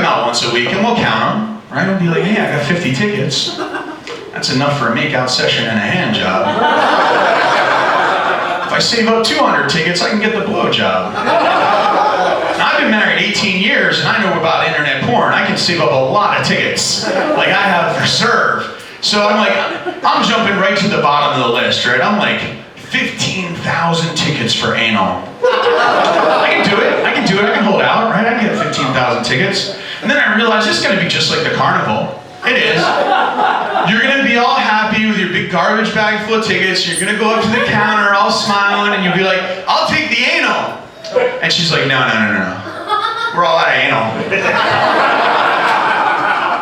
out once a week and we'll count them, right? We'll be like, hey, I got 50 tickets. That's enough for a make-out session and a hand job. If I save up 200 tickets, I can get the blow job. Now, I've been married 18 years and I know about internet porn. I can save up a lot of tickets. Like, I have reserve. So I'm like, I'm jumping right to the bottom of the list, right? I'm like, 15,000 tickets for anal. I can do it, I can hold out, right? I can get 15,000 tickets. And then I realized it's gonna be just like the carnival. It is. You're gonna be all happy with your big garbage bag full of tickets. You're gonna go up to the counter all smiling and you'll be like, I'll take the anal. And she's like, no. We're all out of anal.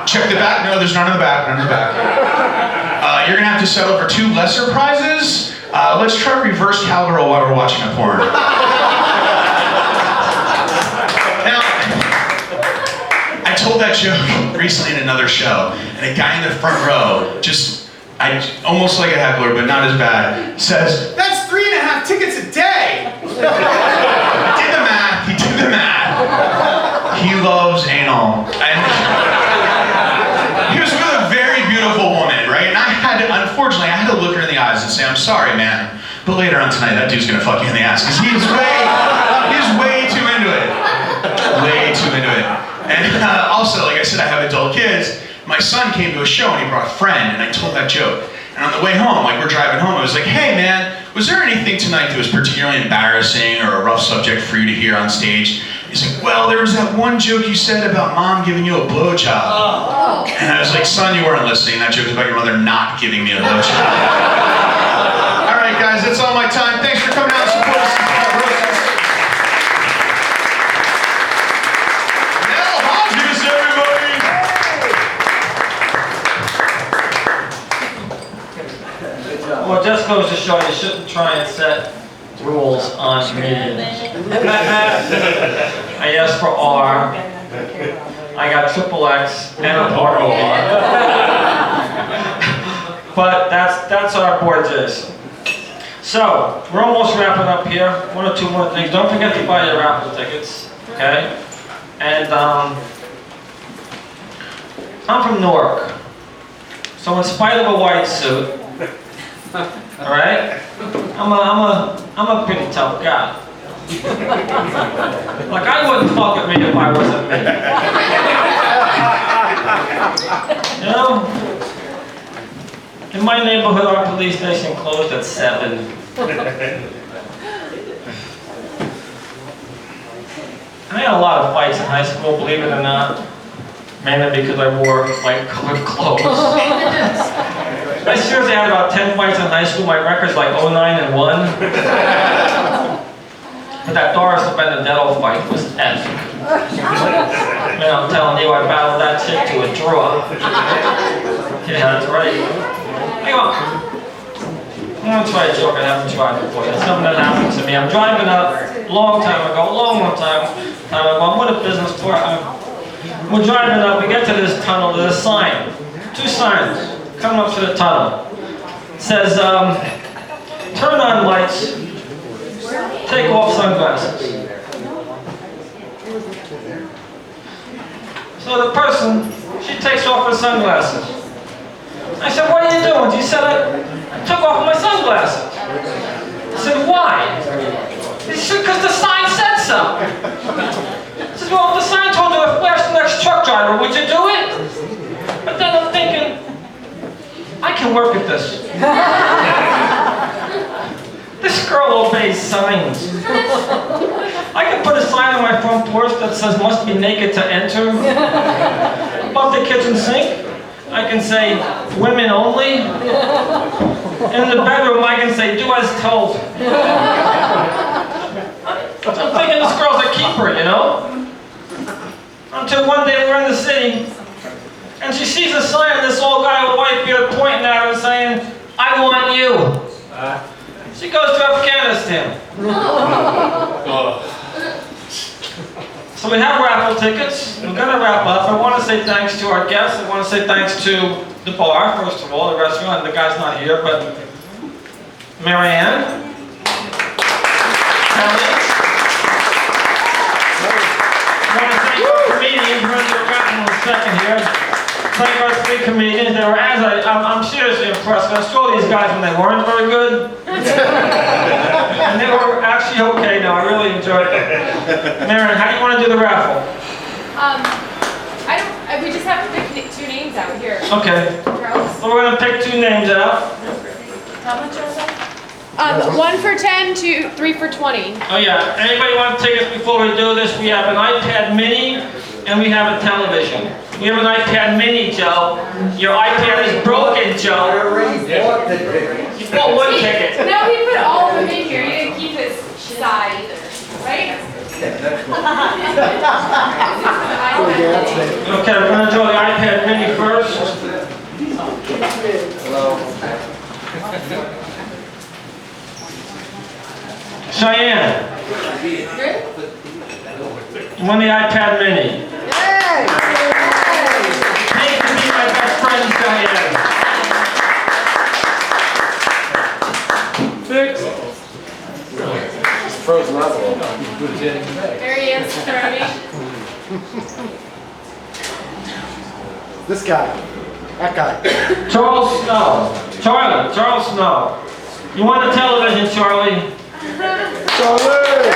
Check the back. No, there's none in the back, you're gonna have to settle for 2 lesser prizes. Let's try reverse cowgirl while we're watching a porn. Now, I told that joke recently in another show, and a guy in the front row, almost like a heckler, but not as bad, says, that's 3.5 tickets a day. He did the math. He loves anal. And he was with a very beautiful woman, right? And unfortunately, I had to look her in the eyes and say, I'm sorry, man, but later on tonight, that dude's gonna fuck you in the ass, because he's way too into it. Way too into it. And also, like I said, I have adult kids. My son came to a show and he brought a friend, and I told that joke. And on the way home, like we're driving home, I was like, hey man, was there anything tonight that was particularly embarrassing or a rough subject for you to hear on stage? He's like, well, there was that one joke you said about mom giving you a blowjob. Oh. And I was like, son, you weren't listening. That joke was about your mother not giving me a blowjob. All right, guys, that's all my time. Thanks for coming out and supporting us. Mel Hodges, everybody. Well, it just goes to show you shouldn't try and set rules on comedians. I asked for R. I got XXX and a part of R. But that's our board Jason. So we're almost wrapping up here. 1 or 2 more things. Don't forget to buy your raffle tickets, okay? And I'm from Newark, so in spite of a white suit, all right, I'm a pretty tough guy. Like, I wouldn't fuck with me if I wasn't me. You know? In my neighborhood, our police station closed at 7. I had a lot of fights in high school, believe it or not. Mainly because I wore light colored clothes. I seriously had about 10 fights in high school. My record's like 09-1. But that Doris Benedetto fight was epic. Man, I'm telling you, I battled that chick to a draw. Yeah, that's right. Hang on. I'm gonna try a joke I haven't tried before. It's something that happened to me. I'm driving up a long time ago. I'm with a business partner. We're driving up, we get to this tunnel, there's a sign. 2 signs coming up to the tunnel. It says, turn on lights, take off sunglasses. So the person, she takes off her sunglasses. I said, what are you doing? She said, I took off my sunglasses. I said, why? She said, because the sign said so. I said, well, if the sign told you to flash the next truck driver, would you do it? But then I'm thinking, I can work at this. This girl obeys signs. I can put a sign on my front porch that says, must be naked to enter. Above the kitchen sink, I can say, women only. In the bedroom, I can say, do as told. I'm thinking this girl's a keeper, you know? Until one day we're in the city, and she sees a sign of this old guy with a white beard pointing at her saying, I want you. She goes to Afghanistan. So we have raffle tickets. We're going to wrap up. I want to say thanks to our guests. I want to say thanks to the bar, first of all, the restaurant. The guy's not here, but Marianne. I want to thank our comedians, second here. Thank our 3 comedians. They were, I'm seriously impressed. I saw these guys when they weren't very good. And they were actually okay now. I really enjoyed it. Marin, how do you want to do the raffle? We just have to pick 2 names out here. Okay. Charles? So we're going to pick 2 names out. How much are they? 1 for 10, 3 for 20. Oh yeah, anybody want tickets before we do this? We have an iPad mini and we have a television. We have an iPad mini, Joe. Your iPad is broken, Joe. You bought 1 ticket. No, he put all of them in here. He didn't keep his side either. Right? Okay, we're going to draw the iPad mini first. Cheyenne, you won the iPad mini. Thank you for being my best friend, Cheyenne. Six. Frozen level. There he is, Kirby. This guy. That guy. Charles Snow. Charles Snow. You won the television, Charlie. Charlie!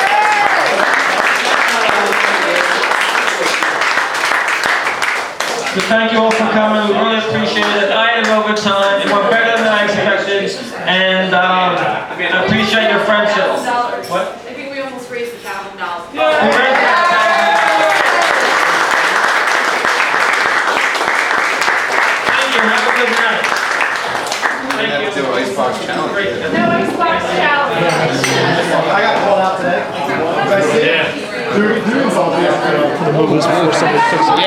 So thank you all for coming. We really appreciate it. I had a real good time. It went better than I expected. And I appreciate your friendship. What? I think we almost raised $1,000. Thank you. Have a good night. Thank you. Do Icebox Challenge. Great. No Xbox challenge. I got called out today. You guys see it? They're involved in it.